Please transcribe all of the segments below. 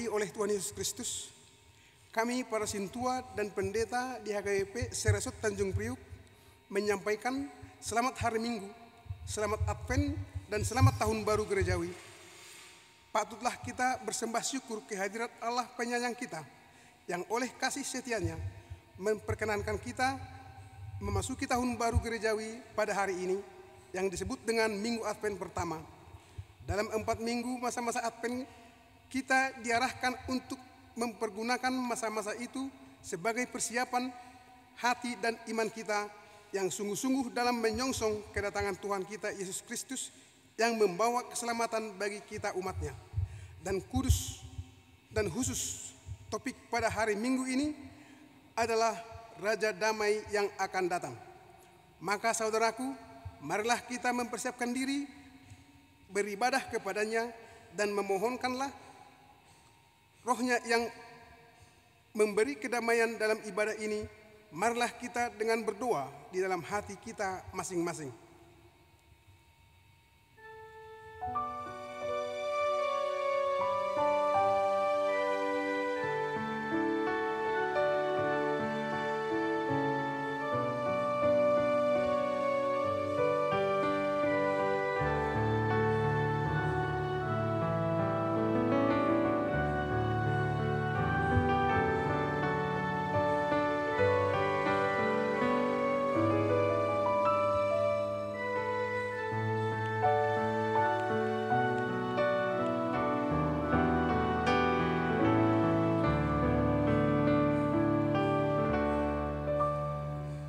Oleh Tuhan Yesus Kristus, kami para sintua dan pendeta di HKBP Seresut Tanjung Priuk menyampaikan selamat hari Minggu, selamat Advent, dan selamat Tahun Baru Gerejawi. Patutlah kita bersembah syukur kehadirat Allah penyayang kita yang oleh kasih setianya memperkenankan kita memasuki Tahun Baru Gerejawi pada hari ini yang disebut dengan Minggu Advent pertama. Dalam 4 minggu masa-masa Advent, kita diarahkan untuk mempergunakan masa-masa itu sebagai persiapan hati dan iman kita yang sungguh-sungguh dalam menyongsong kedatangan Tuhan kita Yesus Kristus yang membawa keselamatan bagi kita umatnya. Dan khusus topik pada hari Minggu ini adalah Raja Damai yang akan datang. Maka saudaraku, marilah kita mempersiapkan diri, beribadah kepadanya, dan memohonkanlah Rohnya yang memberi kedamaian dalam ibadah ini. Marilah kita dengan berdoa di dalam hati kita masing-masing.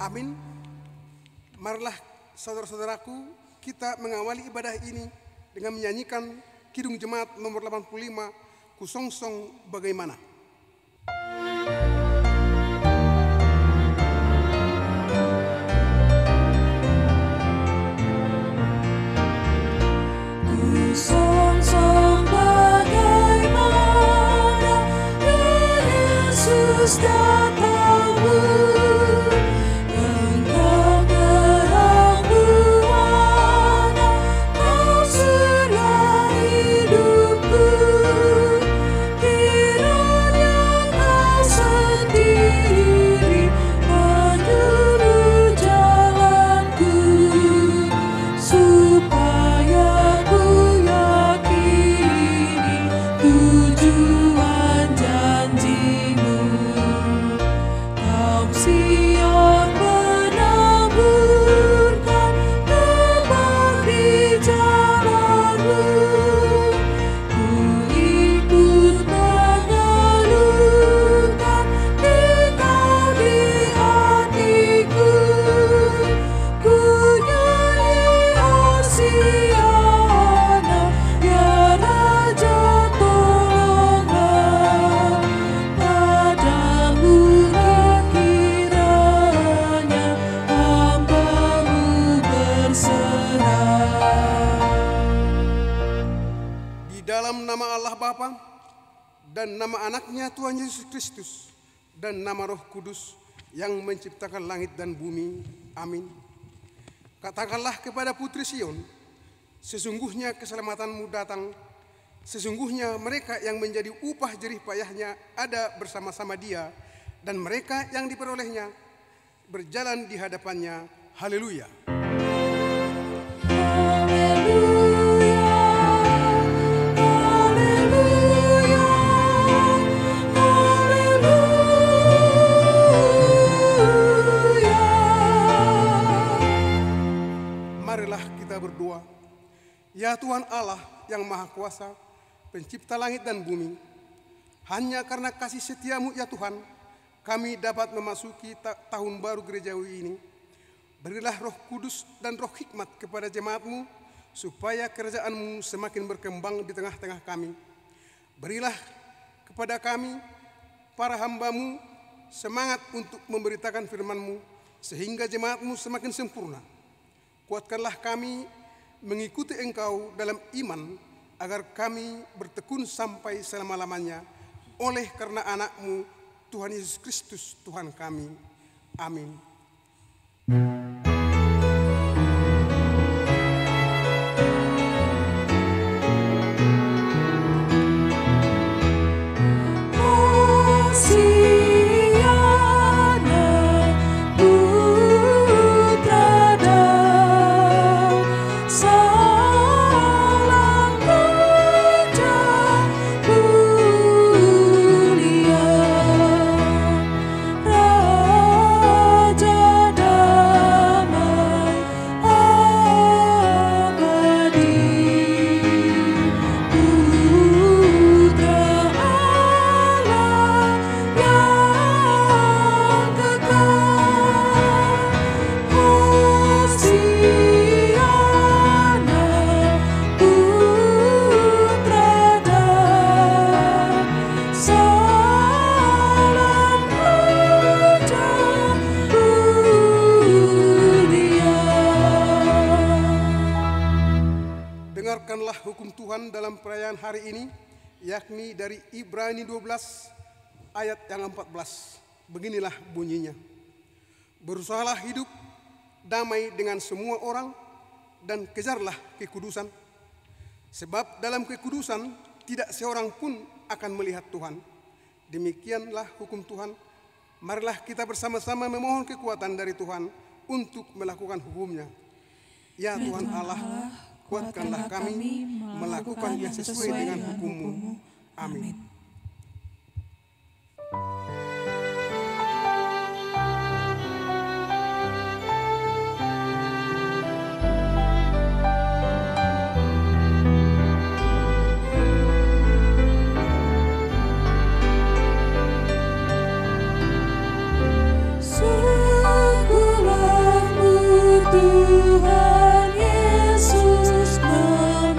Amin. Marilah saudara-saudaraku, kita mengawali ibadah ini dengan menyanyikan Kidung Jemaat nomor 85, Kusongsong Bagaimana. Kusongsong bagaimana Yesus datangmu. Dan nama anaknya Tuhan Yesus Kristus dan nama Roh Kudus yang menciptakan langit dan bumi. Amin. Katakanlah kepada putri Sion, sesungguhnya keselamatanmu datang, sesungguhnya mereka yang menjadi upah jerih payahnya ada bersama-sama dia, dan mereka yang diperolehnya berjalan di hadapannya. Haleluya. Haleluya. Ya Tuhan Allah yang Maha Kuasa, pencipta langit dan bumi, hanya karena kasih setiamu ya Tuhan, kami dapat memasuki tahun baru gerejawi ini. Berilah roh kudus dan roh hikmat kepada jemaatmu, supaya kerajaanmu semakin berkembang di tengah-tengah kami. Berilah kepada kami, para hambamu, semangat untuk memberitakan firman-Mu, sehingga jemaat-Mu semakin sempurna. Kuatkanlah kami mengikuti Engkau dalam iman, agar kami bertekun sampai selama-lamanya, oleh karena anak-Mu, Tuhan Yesus Kristus, Tuhan kami. Amin. Dengarkanlah hukum Tuhan dalam perayaan hari ini, yakni dari Ibrani 12 ayat yang 14. Beginilah bunyinya. Berusahalah hidup damai dengan semua orang dan kejarlah kekudusan. Sebab dalam kekudusan tidak seorang pun akan melihat Tuhan. Demikianlah hukum Tuhan. Marilah kita bersama-sama memohon kekuatan dari Tuhan untuk melakukan hukumnya. Ya Tuhan Allah, kuatkanlah kami melakukan yang sesuai dengan hukum-Mu. Amin. Tuhan Yesus memanggil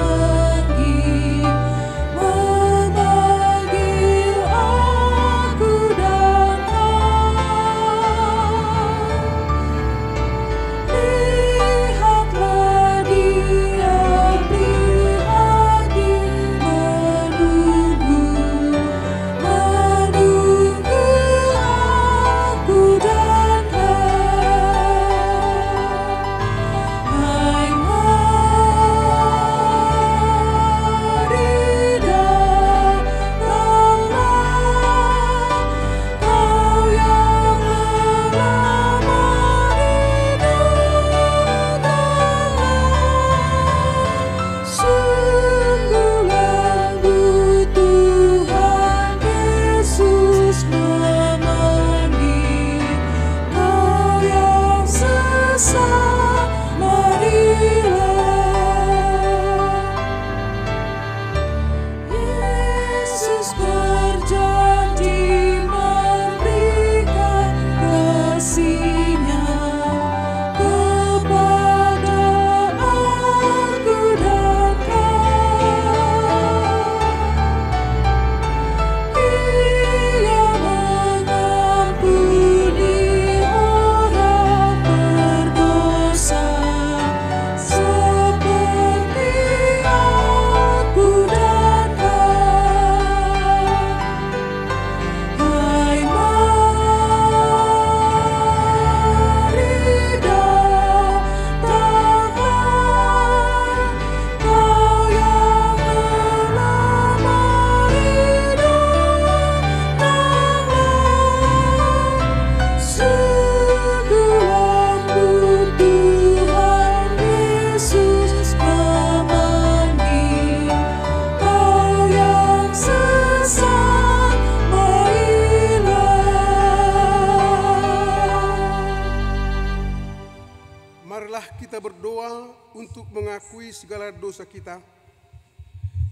berdoa untuk mengakui segala dosa kita.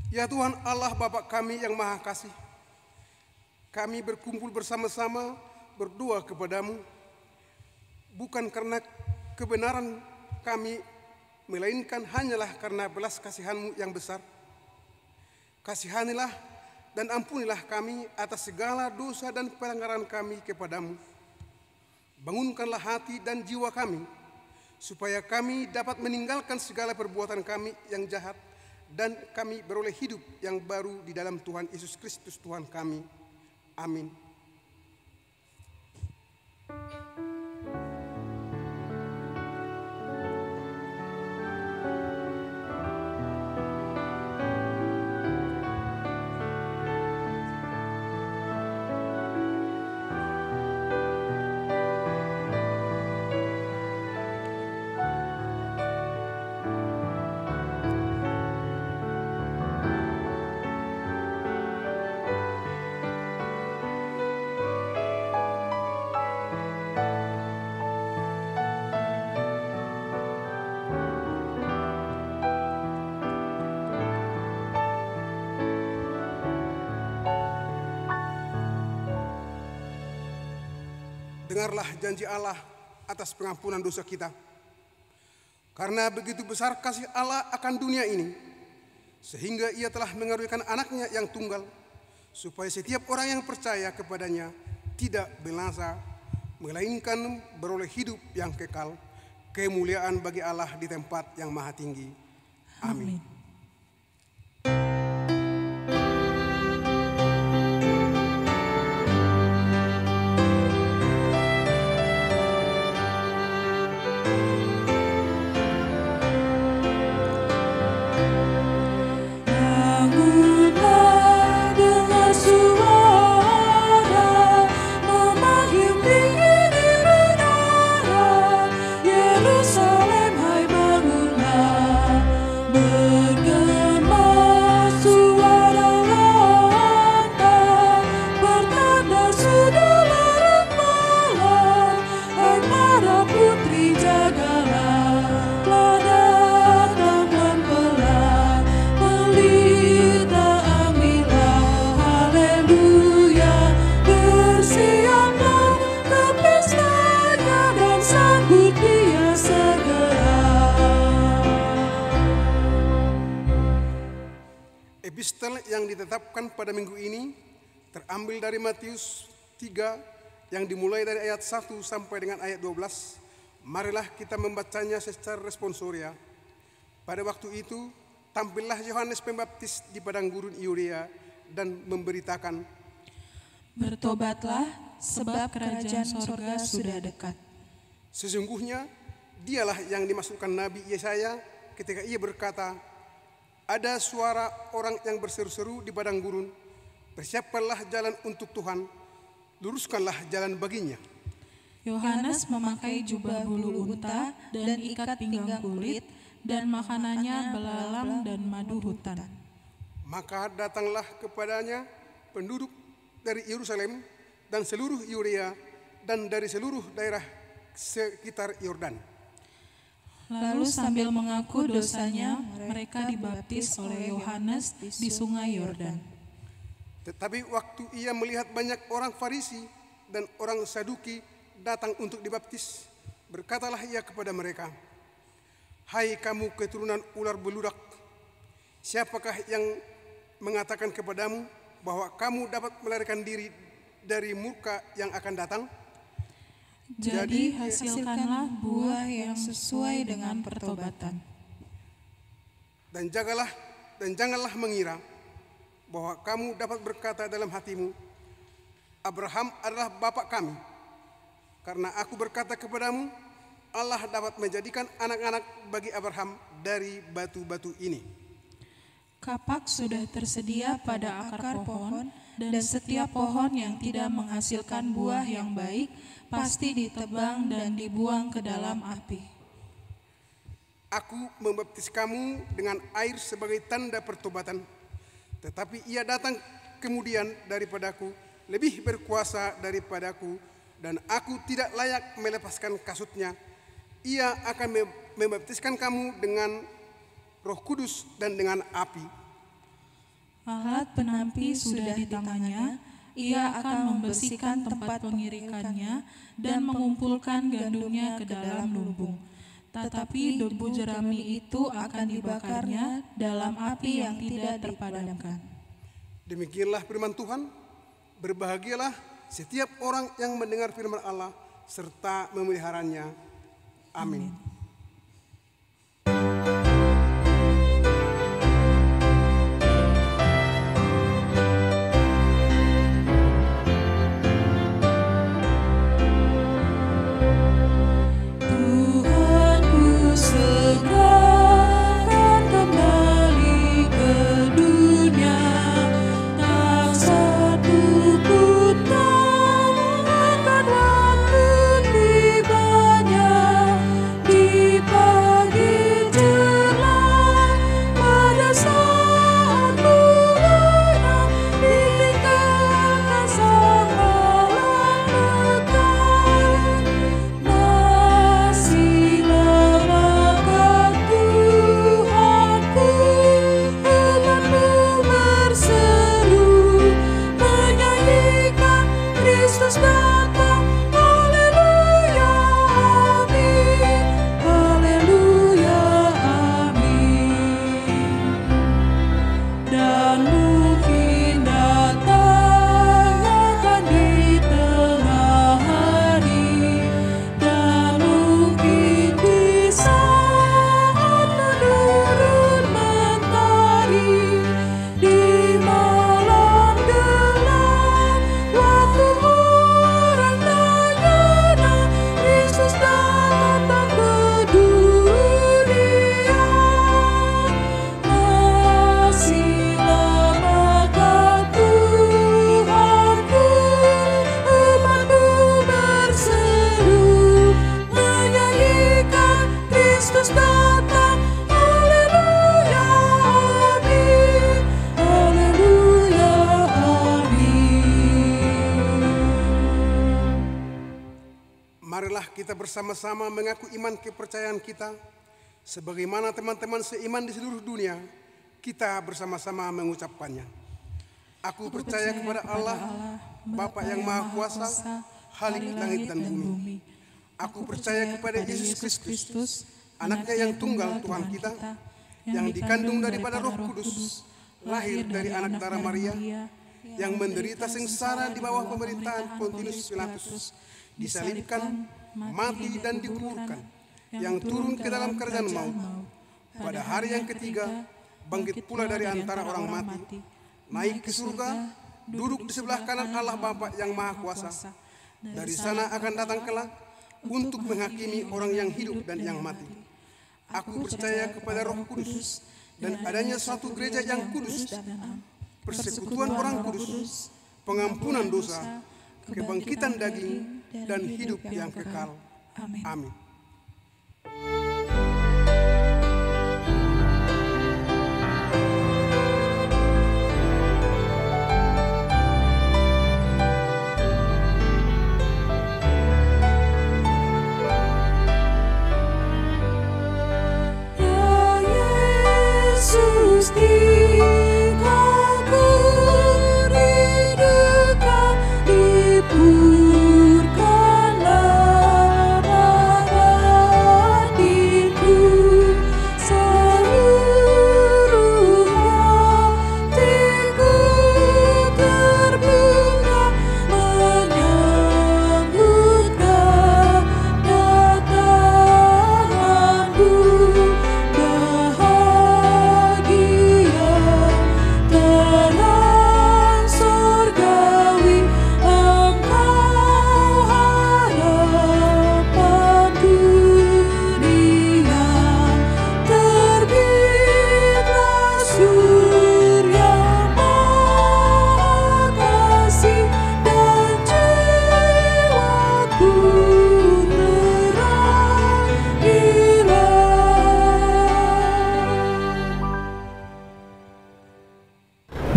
Ya Tuhan Allah Bapa kami yang Maha Kasih, kami berkumpul bersama-sama berdoa kepadamu, bukan karena kebenaran kami, melainkan hanyalah karena belas kasihan-Mu yang besar. Kasihanilah dan ampunilah kami atas segala dosa dan pelanggaran kami kepadamu. Bangunkanlah hati dan jiwa kami, supaya kami dapat meninggalkan segala perbuatan kami yang jahat, dan kami beroleh hidup yang baru di dalam Tuhan Yesus Kristus Tuhan kami. Amin. Dengarlah janji Allah atas pengampunan dosa kita. Karena begitu besar kasih Allah akan dunia ini, sehingga Ia telah mengaruniakan anaknya yang tunggal, supaya setiap orang yang percaya kepadanya tidak binasa, melainkan beroleh hidup yang kekal. Kemuliaan bagi Allah di tempat yang maha tinggi. Amin. Epistel yang ditetapkan pada minggu ini terambil dari Matius 3 yang dimulai dari ayat 1 sampai dengan ayat 12. Marilah kita membacanya secara responsoria. Pada waktu itu tampillah Yohanes Pembaptis di padang gurun Yudea dan memberitakan, "Bertobatlah, sebab kerajaan sorga sudah dekat." Sesungguhnya dialah yang dimaksudkan Nabi Yesaya ketika ia berkata, "Ada suara orang yang berseru-seru di padang gurun, persiapkanlah jalan untuk Tuhan, luruskanlah jalan baginya." Yohanes memakai jubah bulu unta dan ikat pinggang kulit, dan makanannya belalang dan madu hutan. Maka datanglah kepadanya penduduk dari Yerusalem dan seluruh Yudea dan dari seluruh daerah sekitar Yordan. Lalu sambil mengaku dosanya, mereka dibaptis oleh Yohanes di sungai Yordan. Tetapi waktu ia melihat banyak orang Farisi dan orang Saduki datang untuk dibaptis, berkatalah ia kepada mereka, "Hai kamu keturunan ular beludak, siapakah yang mengatakan kepadamu bahwa kamu dapat melarikan diri dari murka yang akan datang? Jadi hasilkanlah buah yang sesuai dengan pertobatan. Dan janganlah mengira bahwa kamu dapat berkata dalam hatimu, Abraham adalah bapak kami. Karena aku berkata kepadamu, Allah dapat menjadikan anak-anak bagi Abraham dari batu-batu ini." Kapak sudah tersedia pada akar pohon, dan setiap pohon yang tidak menghasilkan buah yang baik pasti ditebang dan dibuang ke dalam api. Aku membaptis kamu dengan air sebagai tanda pertobatan, tetapi ia datang kemudian daripadaku, lebih berkuasa daripadaku, dan aku tidak layak melepaskan kasutnya. Ia akan membaptiskan kamu dengan Roh Kudus dan dengan api. Alat penampi sudah di tangannya, ia akan membersihkan tempat pengirikannya dan mengumpulkan gandumnya ke dalam lumbung. Tetapi debu jerami itu akan dibakarnya dalam api yang tidak terpadamkan. Demikianlah firman Tuhan. Berbahagialah setiap orang yang mendengar firman Allah serta memeliharanya. Amin. Marilah kita bersama-sama mengaku iman kepercayaan kita. Sebagaimana teman-teman seiman di seluruh dunia, kita bersama-sama mengucapkannya. Aku percaya kepada Allah, Bapa yang Maha Kuasa, Khalik langit dan bumi. Aku percaya kepada Yesus Kristus, Anaknya yang tunggal Tuhan kita, yang dikandung daripada Roh Kudus, lahir dari anak darah Maria, yang menderita sengsara di bawah pemerintahan Pontius Pilatus, disalibkan, mati dan dikuburkan, yang turun ke dalam kerajaan maut. Pada hari yang ketiga, bangkit pula dari antara orang mati, naik ke surga, duduk di sebelah kanan Allah Bapa yang Maha Kuasa. Dari sana akan datang kelak untuk menghakimi orang yang hidup dan yang mati. Aku percaya kepada Roh Kudus dan adanya suatu gereja yang kudus, persekutuan orang kudus, pengampunan dosa, kebangkitan daging, dan hidup yang kekal. Amin.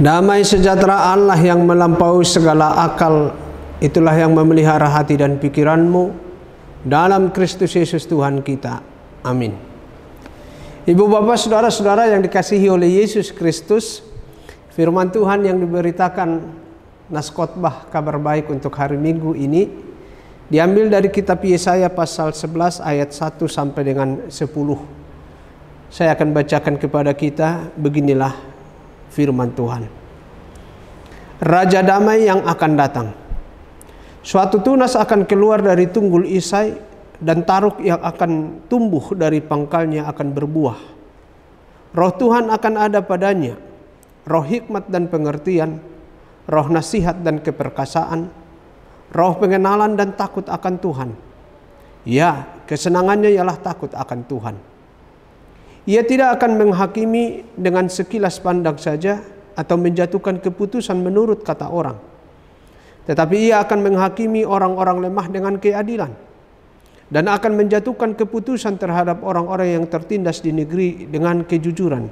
Damai sejahtera Allah yang melampaui segala akal, itulah yang memelihara hati dan pikiranmu dalam Kristus Yesus Tuhan kita. Amin. Ibu bapak saudara-saudara yang dikasihi oleh Yesus Kristus, firman Tuhan yang diberitakan nas khotbah kabar baik untuk hari Minggu ini diambil dari kitab Yesaya pasal 11 ayat 1 sampai dengan 10. Saya akan bacakan kepada kita, beginilah firman Tuhan. Raja damai yang akan datang. Suatu tunas akan keluar dari tunggul Isai, dan taruk yang akan tumbuh dari pangkalnya akan berbuah. Roh Tuhan akan ada padanya, roh hikmat dan pengertian, roh nasihat dan keperkasaan, roh pengenalan dan takut akan Tuhan. Ya, kesenangannya ialah takut akan Tuhan. Ia tidak akan menghakimi dengan sekilas pandang saja atau menjatuhkan keputusan menurut kata orang. Tetapi ia akan menghakimi orang-orang lemah dengan keadilan, dan akan menjatuhkan keputusan terhadap orang-orang yang tertindas di negeri dengan kejujuran.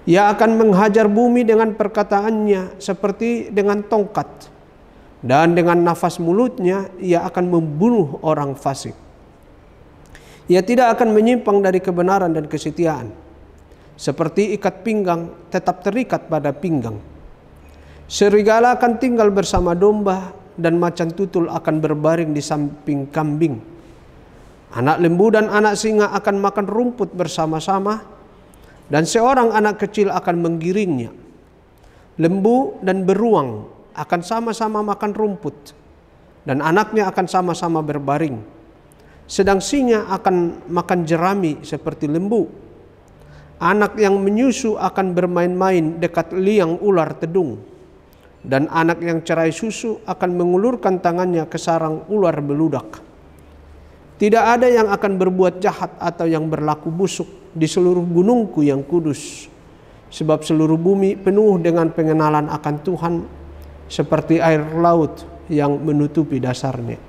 Ia akan menghajar bumi dengan perkataannya seperti dengan tongkat, dan dengan nafas mulutnya ia akan membunuh orang fasik. Ia tidak akan menyimpang dari kebenaran dan kesetiaan. Seperti ikat pinggang tetap terikat pada pinggang. Serigala akan tinggal bersama domba, dan macan tutul akan berbaring di samping kambing. Anak lembu dan anak singa akan makan rumput bersama-sama, dan seorang anak kecil akan menggiringnya. Lembu dan beruang akan sama-sama makan rumput, dan anaknya akan sama-sama berbaring. Sedang singa akan makan jerami seperti lembu. Anak yang menyusu akan bermain-main dekat liang ular tedung, dan anak yang cerai susu akan mengulurkan tangannya ke sarang ular beludak. Tidak ada yang akan berbuat jahat atau yang berlaku busuk di seluruh gunungku yang kudus. Sebab seluruh bumi penuh dengan pengenalan akan Tuhan, seperti air laut yang menutupi dasarnya.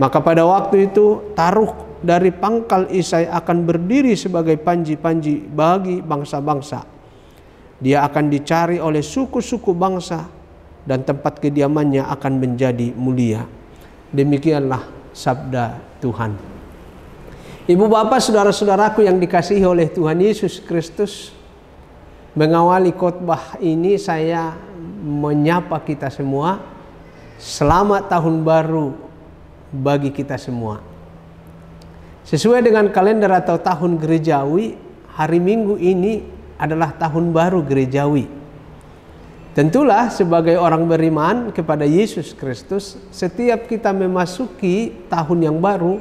Maka pada waktu itu taruk dari pangkal Isai akan berdiri sebagai panji-panji bagi bangsa-bangsa. Dia akan dicari oleh suku-suku bangsa, dan tempat kediamannya akan menjadi mulia. Demikianlah sabda Tuhan. Ibu bapak saudara-saudaraku yang dikasihi oleh Tuhan Yesus Kristus, mengawali khotbah ini saya menyapa kita semua. Selamat tahun baru bagi kita semua. Sesuai dengan kalender atau tahun gerejawi, hari Minggu ini adalah tahun baru gerejawi. Tentulah sebagai orang beriman kepada Yesus Kristus, setiap kita memasuki tahun yang baru,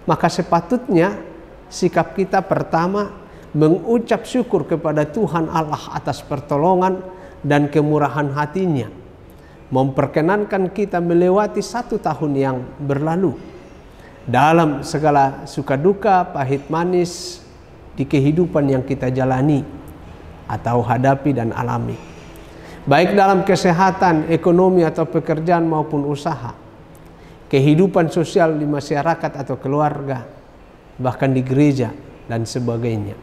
maka sepatutnya sikap kita pertama mengucap syukur kepada Tuhan Allah atas pertolongan dan kemurahan hatinya, memperkenankan kita melewati 1 tahun yang berlalu dalam segala suka duka, pahit manis di kehidupan yang kita jalani atau hadapi dan alami. Baik dalam kesehatan, ekonomi atau pekerjaan maupun usaha, kehidupan sosial di masyarakat atau keluarga, bahkan di gereja dan sebagainya.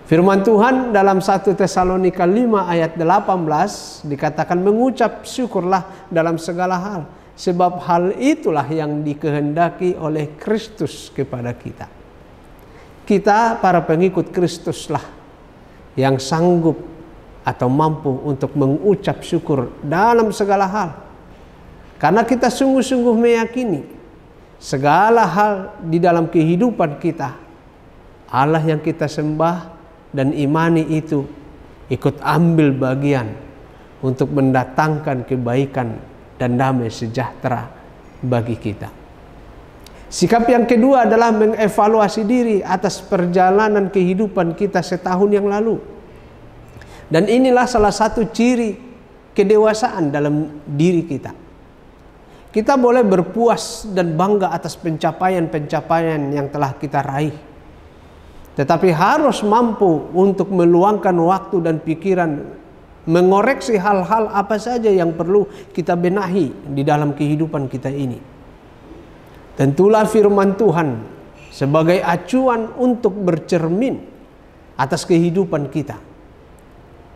Firman Tuhan dalam 1 Tesalonika 5 ayat 18 dikatakan mengucap syukurlah dalam segala hal, sebab hal itulah yang dikehendaki oleh Kristus kepada kita. Kita para pengikut Kristuslah yang sanggup atau mampu untuk mengucap syukur dalam segala hal. Karena kita sungguh-sungguh meyakini segala hal di dalam kehidupan kita, Allah yang kita sembah dan imani itu ikut ambil bagian untuk mendatangkan kebaikan dan damai sejahtera bagi kita. Sikap yang kedua adalah mengevaluasi diri atas perjalanan kehidupan kita setahun yang lalu. Dan inilah salah satu ciri kedewasaan dalam diri kita. Kita boleh berpuas dan bangga atas pencapaian-pencapaian yang telah kita raih. Tetapi harus mampu untuk meluangkan waktu dan pikiran mengoreksi hal-hal apa saja yang perlu kita benahi di dalam kehidupan kita ini. Tentulah firman Tuhan sebagai acuan untuk bercermin atas kehidupan kita.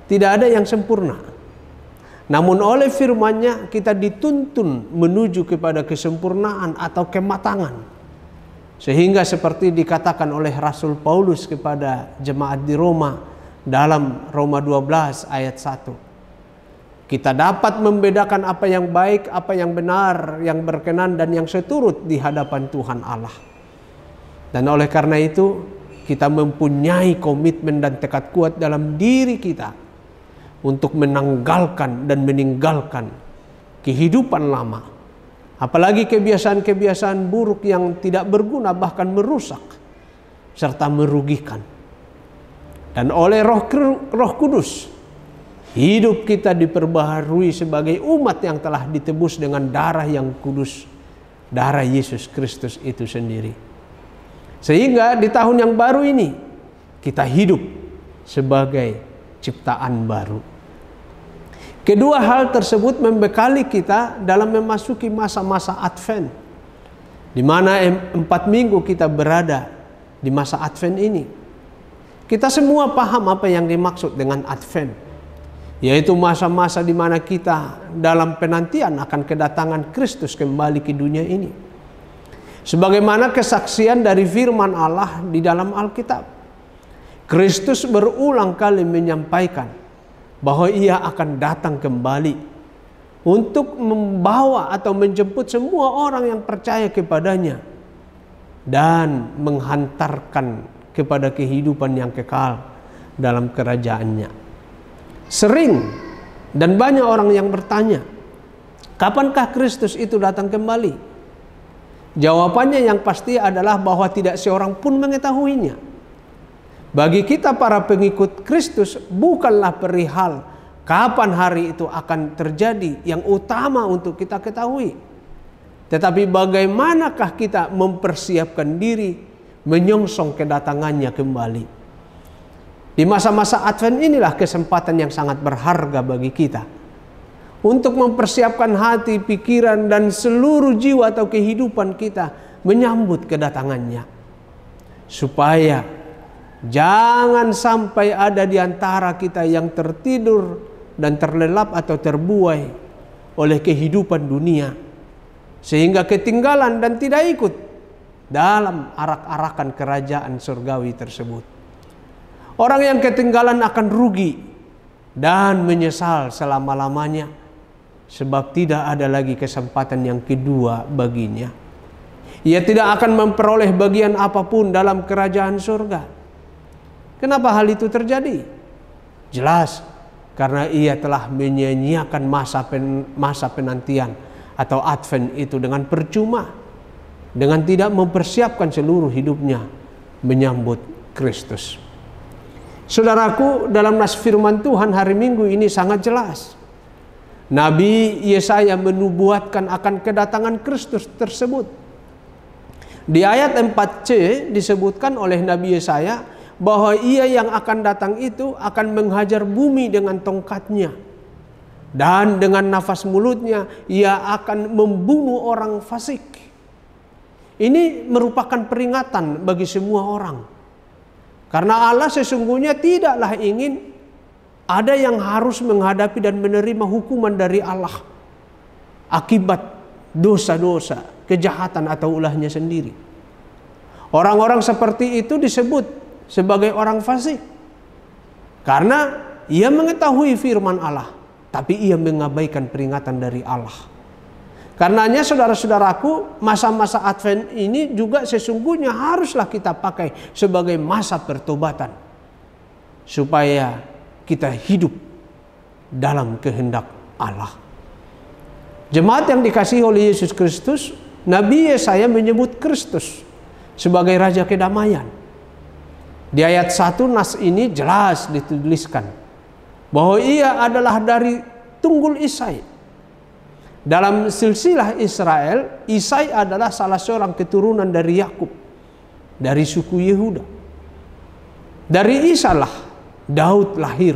Tidak ada yang sempurna. Namun oleh firman-Nya kita dituntun menuju kepada kesempurnaan atau kematangan. Sehingga seperti dikatakan oleh Rasul Paulus kepada jemaat di Roma dalam Roma 12 ayat 1. Kita dapat membedakan apa yang baik, apa yang benar, yang berkenan dan yang seturut di hadapan Tuhan Allah. Dan oleh karena itu kita mempunyai komitmen dan tekad kuat dalam diri kita untuk menanggalkan dan meninggalkan kehidupan lama. Apalagi kebiasaan-kebiasaan buruk yang tidak berguna, bahkan merusak serta merugikan. Dan oleh Roh Kudus, hidup kita diperbaharui sebagai umat yang telah ditebus dengan darah yang kudus, darah Yesus Kristus itu sendiri. Sehingga di tahun yang baru ini kita hidup sebagai ciptaan baru. Kedua hal tersebut membekali kita dalam memasuki masa-masa Advent, di mana 4 minggu kita berada di masa Advent ini. Kita semua paham apa yang dimaksud dengan Advent, yaitu masa-masa di mana kita dalam penantian akan kedatangan Kristus kembali ke dunia ini. Sebagaimana kesaksian dari firman Allah di dalam Alkitab, Kristus berulang kali menyampaikan bahwa ia akan datang kembali untuk membawa atau menjemput semua orang yang percaya kepadanya dan menghantarkan kepada kehidupan yang kekal dalam kerajaannya. Sering dan banyak orang yang bertanya, kapankah Kristus itu datang kembali? Jawabannya yang pasti adalah bahwa tidak seorang pun mengetahuinya. Bagi kita para pengikut Kristus, bukanlah perihal kapan hari itu akan terjadi yang utama untuk kita ketahui. Tetapi bagaimanakah kita mempersiapkan diri menyongsong kedatangannya kembali. Di masa-masa Advent inilah kesempatan yang sangat berharga bagi kita untuk mempersiapkan hati, pikiran, dan seluruh jiwa atau kehidupan kita menyambut kedatangannya. Supaya jangan sampai ada di antara kita yang tertidur dan terlelap atau terbuai oleh kehidupan dunia, sehingga ketinggalan dan tidak ikut dalam arak-arakan kerajaan surgawi tersebut. Orang yang ketinggalan akan rugi dan menyesal selama-lamanya, sebab tidak ada lagi kesempatan yang kedua baginya. Ia tidak akan memperoleh bagian apapun dalam kerajaan surga. Kenapa hal itu terjadi? Jelas, karena ia telah menyia-nyiakan masa penantian atau Advent itu dengan percuma, dengan tidak mempersiapkan seluruh hidupnya menyambut Kristus. Saudaraku, dalam nas firman Tuhan hari Minggu ini sangat jelas. Nabi Yesaya menubuatkan akan kedatangan Kristus tersebut. Di ayat 4c disebutkan oleh Nabi Yesaya bahwa ia yang akan datang itu akan menghajar bumi dengan tongkatnya, dan dengan nafas mulutnya ia akan membunuh orang fasik. Ini merupakan peringatan bagi semua orang, karena Allah sesungguhnya tidaklah ingin ada yang harus menghadapi dan menerima hukuman dari Allah akibat dosa-dosa, kejahatan atau ulahnya sendiri. Orang-orang seperti itu disebut sebagai orang fasik karena ia mengetahui firman Allah, tapi ia mengabaikan peringatan dari Allah. Karenanya saudara-saudaraku, masa-masa Advent ini juga sesungguhnya haruslah kita pakai sebagai masa pertobatan, supaya kita hidup dalam kehendak Allah. Jemaat yang dikasihi oleh Yesus Kristus, Nabi Yesaya menyebut Kristus sebagai Raja Kedamaian. Di ayat 1 nas ini jelas dituliskan bahwa ia adalah dari tunggul Isai. Dalam silsilah Israel, Isai adalah salah seorang keturunan dari Yakub, dari suku Yehuda. Dari Isalah Daud lahir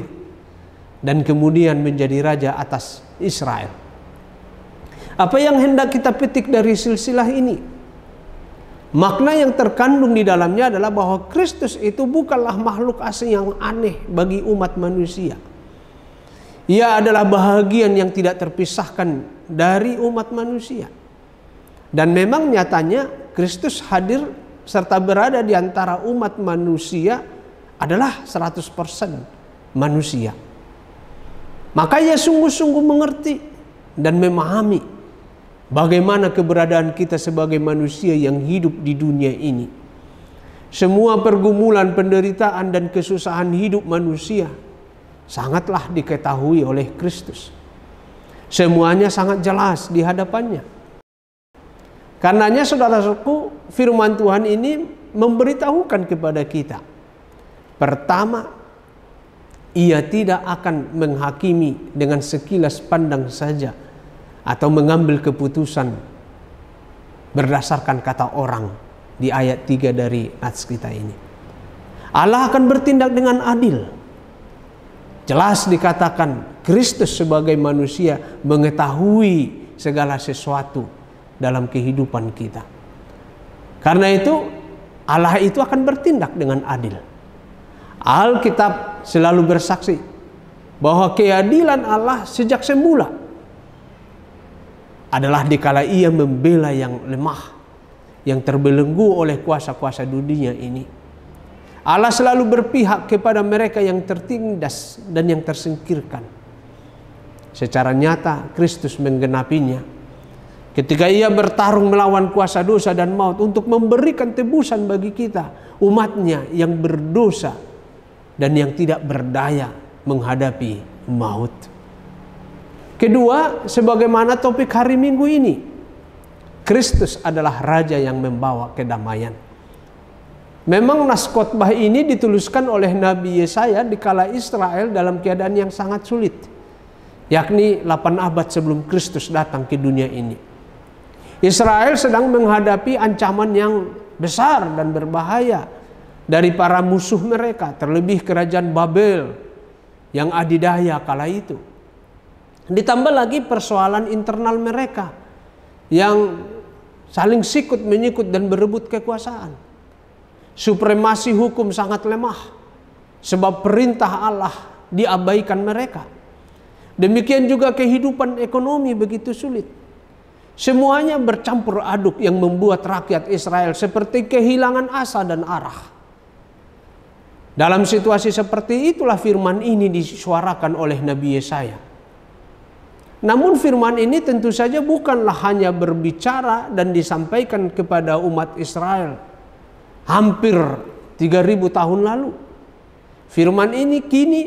dan kemudian menjadi raja atas Israel. Apa yang hendak kita petik dari silsilah ini? Makna yang terkandung di dalamnya adalah bahwa Kristus itu bukanlah makhluk asing yang aneh bagi umat manusia. Ia adalah bahagian yang tidak terpisahkan dari umat manusia. Dan memang nyatanya Kristus hadir serta berada di antara umat manusia adalah 100% manusia. Maka ia sungguh-sungguh mengerti dan memahami bagaimana keberadaan kita sebagai manusia yang hidup di dunia ini. Semua pergumulan, penderitaan, dan kesusahan hidup manusia sangatlah diketahui oleh Kristus. Semuanya sangat jelas di hadapannya. Karenanya saudara-saudaraku, firman Tuhan ini memberitahukan kepada kita. Pertama, ia tidak akan menghakimi dengan sekilas pandang saja atau mengambil keputusan berdasarkan kata orang di ayat 3 dari nats kita ini. Allah akan bertindak dengan adil. Jelas dikatakan Kristus sebagai manusia mengetahui segala sesuatu dalam kehidupan kita. Karena itu Allah itu akan bertindak dengan adil. Alkitab selalu bersaksi bahwa keadilan Allah sejak semula adalah dikala ia membela yang lemah, yang terbelenggu oleh kuasa-kuasa dunia ini. Allah selalu berpihak kepada mereka yang tertindas dan yang tersingkirkan. Secara nyata Kristus menggenapinya ketika ia bertarung melawan kuasa dosa dan maut untuk memberikan tebusan bagi kita, umatnya yang berdosa dan yang tidak berdaya menghadapi maut. Kedua, sebagaimana topik hari Minggu ini, Kristus adalah Raja yang membawa kedamaian. Memang nas khotbah ini dituliskan oleh Nabi Yesaya dikala Israel dalam keadaan yang sangat sulit, yakni 8 abad sebelum Kristus datang ke dunia ini. Israel sedang menghadapi ancaman yang besar dan berbahaya dari para musuh mereka, terlebih kerajaan Babel yang adidaya kala itu. Ditambah lagi persoalan internal mereka yang saling sikut menyikut dan berebut kekuasaan. Supremasi hukum sangat lemah sebab perintah Allah diabaikan mereka. Demikian juga kehidupan ekonomi begitu sulit. Semuanya bercampur aduk yang membuat rakyat Israel seperti kehilangan asa dan arah. Dalam situasi seperti itulah firman ini disuarakan oleh Nabi Yesaya. Namun firman ini tentu saja bukanlah hanya berbicara dan disampaikan kepada umat Israel hampir 3000 tahun lalu. Firman ini kini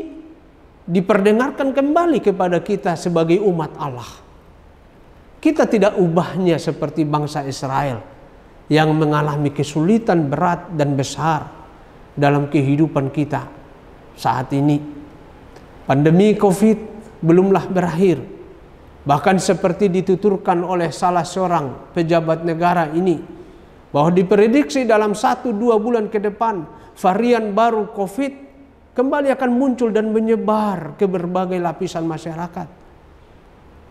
diperdengarkan kembali kepada kita sebagai umat Allah. Kita tidak ubahnya seperti bangsa Israel yang mengalami kesulitan berat dan besar dalam kehidupan kita saat ini. Pandemi COVID belumlah berakhir. Bahkan seperti dituturkan oleh salah seorang pejabat negara ini, bahwa diprediksi dalam 1-2 bulan ke depan varian baru COVID kembali akan muncul dan menyebar ke berbagai lapisan masyarakat.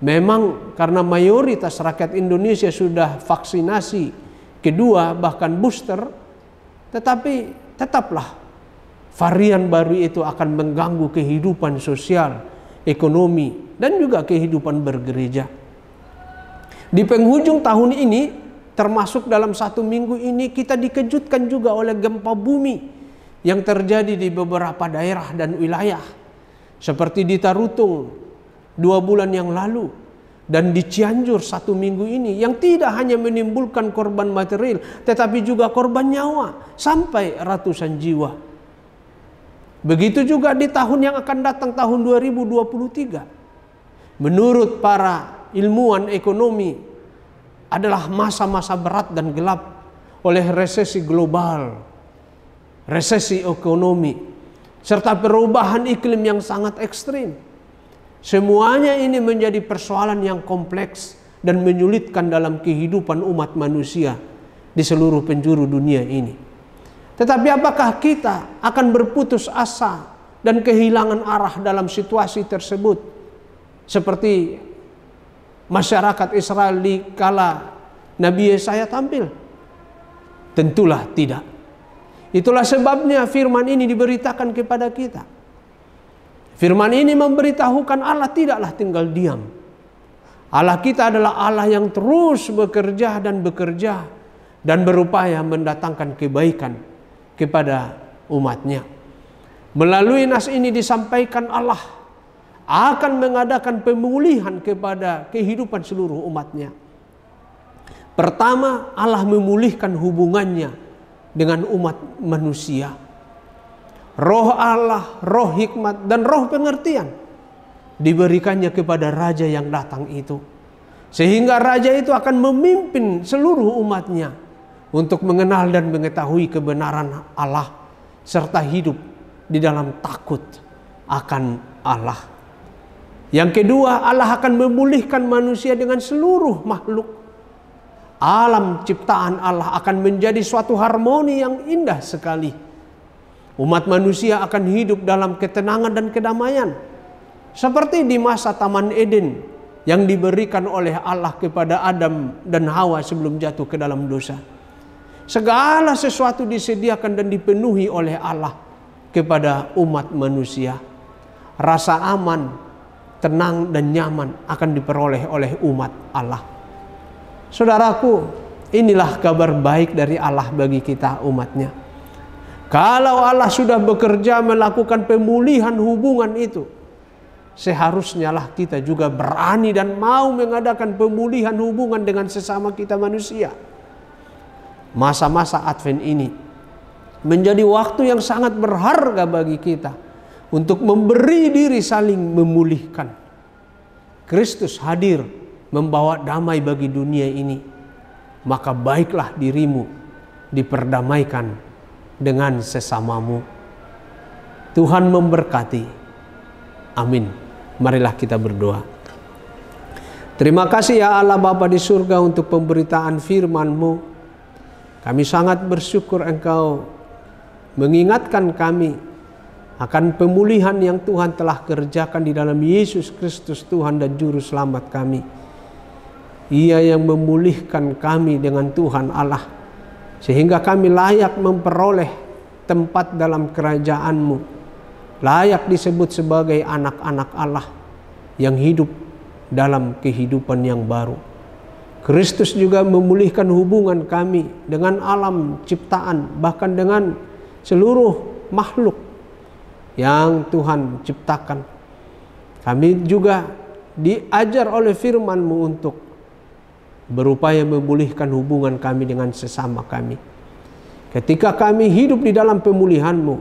Memang karena mayoritas rakyat Indonesia sudah vaksinasi kedua bahkan booster, tetapi tetaplah varian baru itu akan mengganggu kehidupan sosial, ekonomi, dan juga kehidupan bergereja. Di penghujung tahun ini, termasuk dalam 1 minggu ini, kita dikejutkan juga oleh gempa bumi yang terjadi di beberapa daerah dan wilayah. Seperti di Tarutung 2 bulan yang lalu, dan di Cianjur 1 minggu ini, yang tidak hanya menimbulkan korban material, tetapi juga korban nyawa sampai ratusan jiwa. Begitu juga di tahun yang akan datang, tahun 2023. Menurut para ilmuwan ekonomi, adalah masa-masa berat dan gelap oleh resesi global, resesi ekonomi, serta perubahan iklim yang sangat ekstrim. Semuanya ini menjadi persoalan yang kompleks dan menyulitkan dalam kehidupan umat manusia di seluruh penjuru dunia ini. Tetapi apakah kita akan berputus asa dan kehilangan arah dalam situasi tersebut? Seperti masyarakat Israel di kala Nabi Yesaya tampil? Tentulah tidak. Itulah sebabnya firman ini diberitakan kepada kita. Firman ini memberitahukan Allah tidaklah tinggal diam. Allah kita adalah Allah yang terus bekerja dan bekerja dan berupaya mendatangkan kebaikan kepada umatnya. Melalui nas ini disampaikan Allah akan mengadakan pemulihan kepada kehidupan seluruh umatnya. Pertama, Allah memulihkan hubungannya dengan umat manusia. Roh Allah, roh hikmat, dan roh pengertian diberikannya kepada raja yang datang itu. Sehingga raja itu akan memimpin seluruh umatnya untuk mengenal dan mengetahui kebenaran Allah serta hidup di dalam takut akan Allah. Yang kedua, Allah akan memulihkan manusia dengan seluruh makhluk. Alam ciptaan Allah akan menjadi suatu harmoni yang indah sekali. Umat manusia akan hidup dalam ketenangan dan kedamaian, seperti di masa Taman Eden yang diberikan oleh Allah kepada Adam dan Hawa sebelum jatuh ke dalam dosa. Segala sesuatu disediakan dan dipenuhi oleh Allah kepada umat manusia. Rasa aman, tenang, dan nyaman akan diperoleh oleh umat Allah. Saudaraku, inilah kabar baik dari Allah bagi kita umatnya. Kalau Allah sudah bekerja melakukan pemulihan hubungan itu, seharusnya lah kita juga berani dan mau mengadakan pemulihan hubungan dengan sesama kita manusia. Masa-masa Advent ini menjadi waktu yang sangat berharga bagi kita untuk memberi diri saling memulihkan. Kristus hadir membawa damai bagi dunia ini, maka baiklah dirimu diperdamaikan dengan sesamamu. Tuhan memberkati. Amin. Marilah kita berdoa. Terima kasih ya Allah Bapa di surga untuk pemberitaan firman-Mu. Kami sangat bersyukur Engkau mengingatkan kami akan pemulihan yang Tuhan telah kerjakan di dalam Yesus Kristus Tuhan dan Juru Selamat kami. Ia yang memulihkan kami dengan Tuhan Allah, sehingga kami layak memperoleh tempat dalam kerajaan-Mu, layak disebut sebagai anak-anak Allah yang hidup dalam kehidupan yang baru. Kristus juga memulihkan hubungan kami dengan alam ciptaan, bahkan dengan seluruh makhluk yang Tuhan ciptakan. Kami juga diajar oleh firman-Mu untuk berupaya memulihkan hubungan kami dengan sesama kami. Ketika kami hidup di dalam pemulihan-Mu,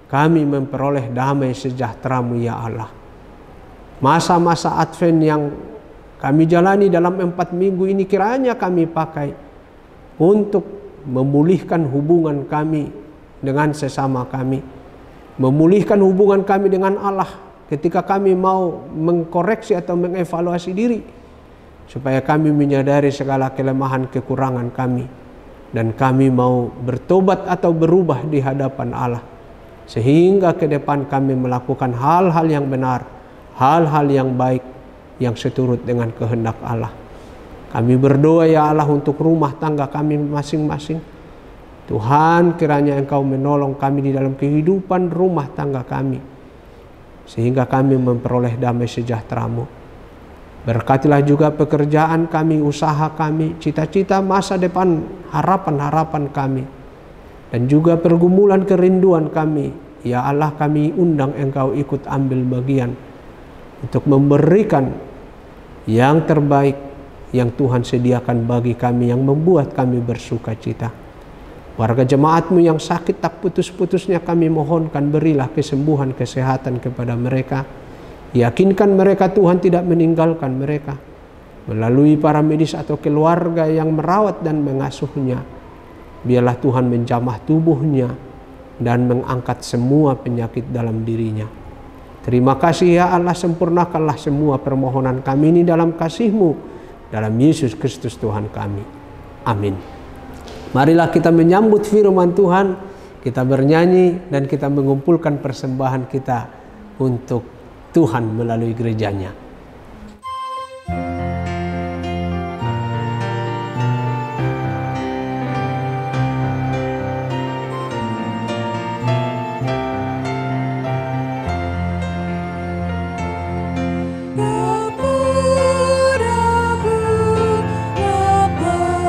kami memperoleh damai sejahtera-Mu ya Allah. Masa-masa Advent yang kami jalani dalam 4 minggu ini kiranya kami pakai untuk memulihkan hubungan kami dengan sesama kami, memulihkan hubungan kami dengan Allah ketika kami mau mengkoreksi atau mengevaluasi diri, supaya kami menyadari segala kelemahan kekurangan kami, dan kami mau bertobat atau berubah di hadapan Allah, sehingga ke depan kami melakukan hal-hal yang benar, hal-hal yang baik yang seturut dengan kehendak Allah. Kami berdoa ya Allah untuk rumah tangga kami masing-masing. Tuhan, kiranya Engkau menolong kami di dalam kehidupan rumah tangga kami, sehingga kami memperoleh damai sejahtera-Mu. Berkatilah juga pekerjaan kami, usaha kami, cita-cita masa depan, harapan-harapan kami, dan juga pergumulan kerinduan kami. Ya Allah, kami undang Engkau ikut ambil bagian untuk memberikan yang terbaik yang Tuhan sediakan bagi kami, yang membuat kami bersuka cita. Warga jemaat-Mu yang sakit tak putus-putusnya kami mohonkan, berilah kesembuhan, kesehatan kepada mereka. Yakinkan mereka Tuhan tidak meninggalkan mereka. Melalui para medis atau keluarga yang merawat dan mengasuhnya, biarlah Tuhan menjamah tubuhnya dan mengangkat semua penyakit dalam dirinya. Terima kasih ya Allah, sempurnakanlah semua permohonan kami ini dalam kasih-Mu, dalam Yesus Kristus Tuhan kami. Amin. Marilah kita menyambut firman Tuhan, kita bernyanyi dan kita mengumpulkan persembahan kita untuk Tuhan melalui gerejanya. Rabu-rabu lapangkanlah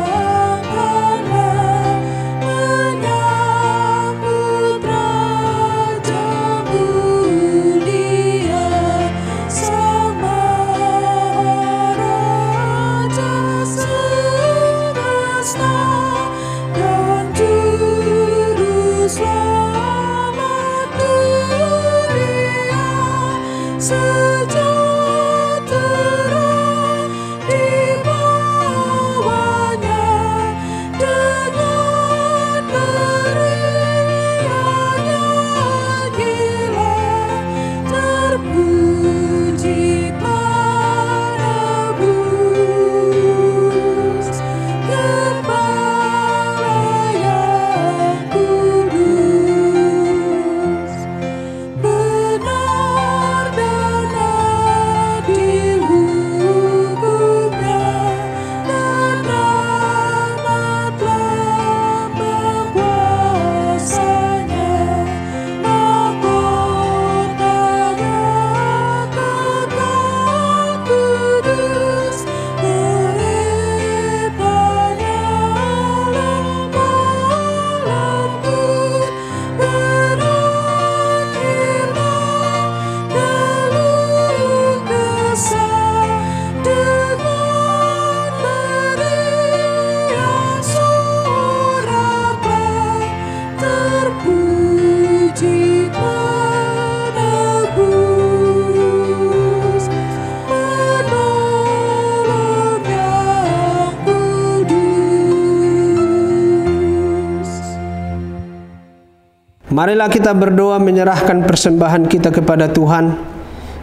Marilah kita berdoa menyerahkan persembahan kita kepada Tuhan.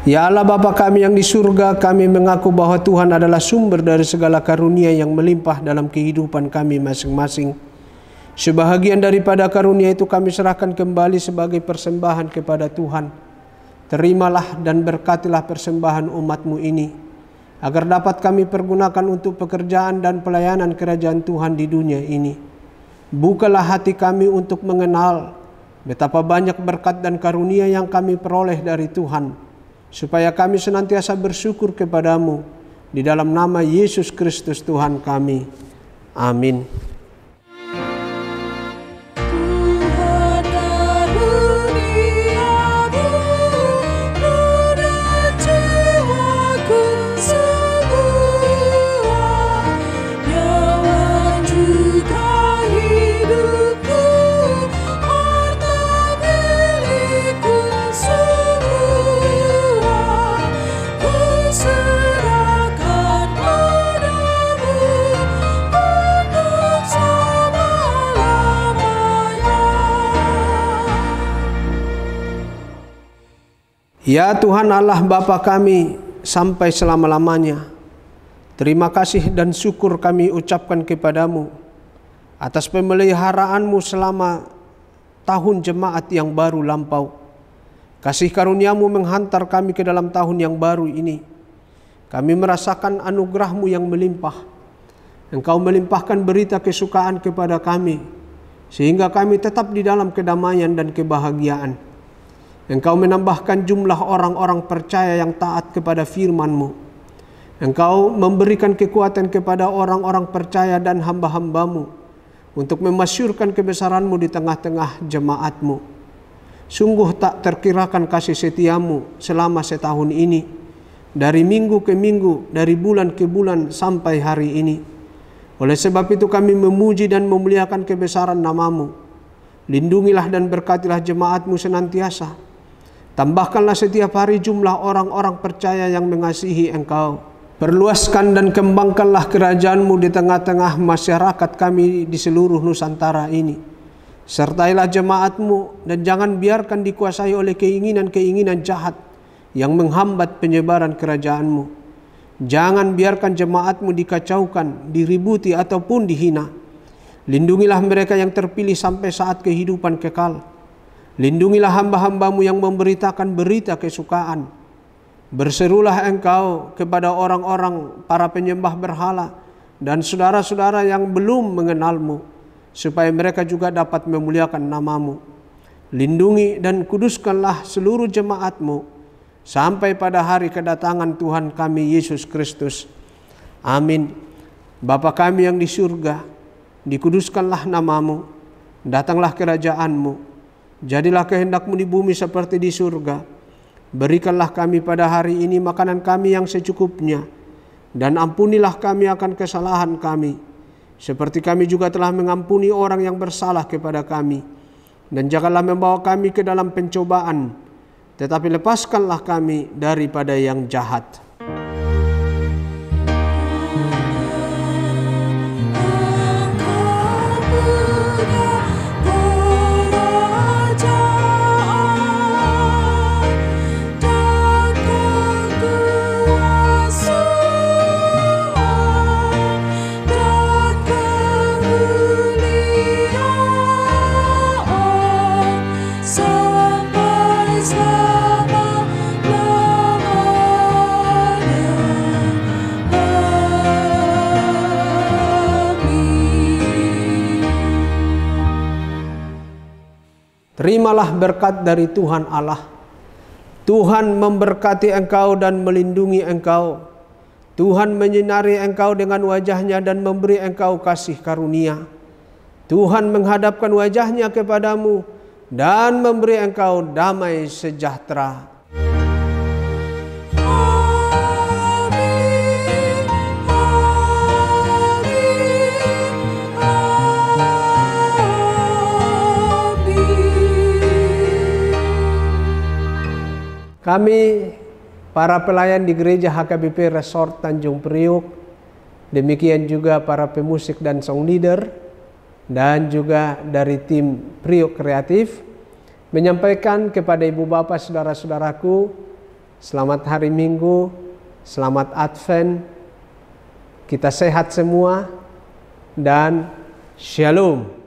Ya Allah Bapa kami yang di surga, kami mengaku bahwa Tuhan adalah sumber dari segala karunia yang melimpah dalam kehidupan kami masing-masing. Sebahagian daripada karunia itu kami serahkan kembali sebagai persembahan kepada Tuhan. Terimalah dan berkatilah persembahan umat-Mu ini, agar dapat kami pergunakan untuk pekerjaan dan pelayanan kerajaan Tuhan di dunia ini. Bukalah hati kami untuk mengenal betapa banyak berkat dan karunia yang kami peroleh dari Tuhan, supaya kami senantiasa bersyukur kepadamu di dalam nama Yesus Kristus Tuhan kami. Amin. Ya Tuhan Allah Bapa kami sampai selama-lamanya, terima kasih dan syukur kami ucapkan kepadamu atas pemeliharaanmu selama tahun jemaat yang baru lampau. Kasih karuniamu menghantar kami ke dalam tahun yang baru ini. Kami merasakan anugerahmu yang melimpah. Engkau melimpahkan berita kesukaan kepada kami, sehingga kami tetap di dalam kedamaian dan kebahagiaan. Engkau menambahkan jumlah orang-orang percaya yang taat kepada firman-Mu. Engkau memberikan kekuatan kepada orang-orang percaya dan hamba-hamba-Mu untuk memasyurkan kebesaran-Mu di tengah-tengah jemaat-Mu. Sungguh tak terkirakan kasih setia-Mu selama setahun ini, dari minggu ke minggu, dari bulan ke bulan sampai hari ini. Oleh sebab itu kami memuji dan memuliakan kebesaran nama-Mu. Lindungilah dan berkatilah jemaat-Mu senantiasa. Tambahkanlah setiap hari jumlah orang-orang percaya yang mengasihi Engkau. Perluaskan dan kembangkanlah kerajaan-Mu di tengah-tengah masyarakat kami di seluruh Nusantara ini. Sertailah jemaat-Mu dan jangan biarkan dikuasai oleh keinginan-keinginan jahat yang menghambat penyebaran kerajaan-Mu. Jangan biarkan jemaat-Mu dikacaukan, diributi ataupun dihina. Lindungilah mereka yang terpilih sampai saat kehidupan kekal. Lindungilah hamba-hamba-Mu yang memberitakan berita kesukaan. Berserulah Engkau kepada orang-orang para penyembah berhala dan saudara-saudara yang belum mengenal-Mu, supaya mereka juga dapat memuliakan nama-Mu. Lindungi dan kuduskanlah seluruh jemaat-Mu sampai pada hari kedatangan Tuhan kami Yesus Kristus. Amin. Bapa kami yang di surga, dikuduskanlah nama-Mu, datanglah kerajaan-Mu. Jadilah kehendak-Mu di bumi seperti di surga. Berikanlah kami pada hari ini makanan kami yang secukupnya, dan ampunilah kami akan kesalahan kami, seperti kami juga telah mengampuni orang yang bersalah kepada kami. Dan janganlah membawa kami ke dalam pencobaan, tetapi lepaskanlah kami daripada yang jahat. Terimalah berkat dari Tuhan Allah. Tuhan memberkati engkau dan melindungi engkau. Tuhan menyinari engkau dengan wajah-Nya dan memberi engkau kasih karunia. Tuhan menghadapkan wajah-Nya kepadamu dan memberi engkau damai sejahtera. Kami para pelayan di gereja HKBP Resort Tanjung Priuk, demikian juga para pemusik dan song leader, dan juga dari tim Priuk Kreatif, menyampaikan kepada ibu bapak saudara-saudaraku, selamat hari Minggu, selamat Advent, kita sehat semua, dan Shalom.